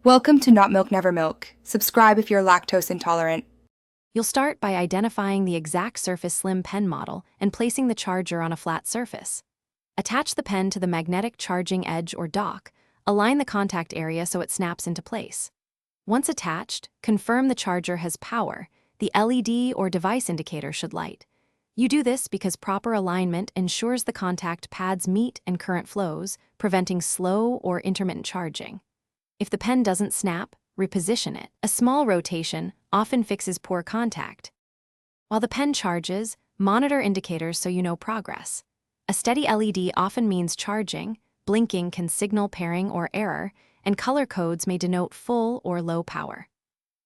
Welcome to Not Milk Never Milk. Subscribe if you're lactose intolerant. You'll start by identifying the exact Surface Slim pen model and placing the charger on a flat surface. Attach the pen to the magnetic charging edge or dock. Align the contact area so it snaps into place. Once attached, confirm the charger has power. The LED or device indicator should light. You do this because proper alignment ensures the contact pads meet and current flows, preventing slow or intermittent charging. If the pen doesn't snap, reposition it. A small rotation often fixes poor contact. While the pen charges, monitor indicators so you know progress. A steady LED often means charging, blinking can signal pairing or error, and color codes may denote full or low power.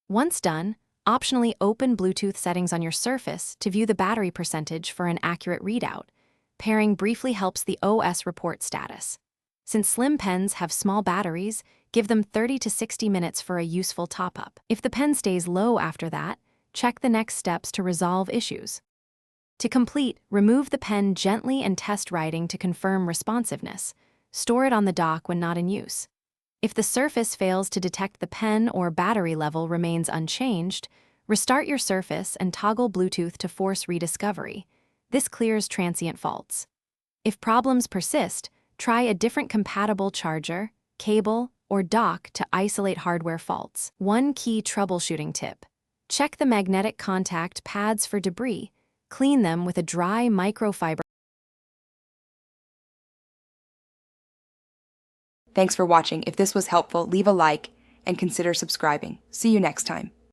Once done, optionally open Bluetooth settings on your Surface to view the battery percentage for an accurate readout. Pairing briefly helps the OS report status. Since slim pens have small batteries, give them 30 to 60 minutes for a useful top-up. If the pen stays low after that, check the next steps to resolve issues. To complete, remove the pen gently and test writing to confirm responsiveness. Store it on the dock when not in use. If the Surface fails to detect the pen or battery level remains unchanged, restart your Surface and toggle Bluetooth to force rediscovery. This clears transient faults. If problems persist, try a different compatible charger, cable, or dock to isolate hardware faults. One key troubleshooting tip: check the magnetic contact pads for debris. Clean them with a dry microfiber. Thanks for watching. If this was helpful, leave a like and consider subscribing. See you next time.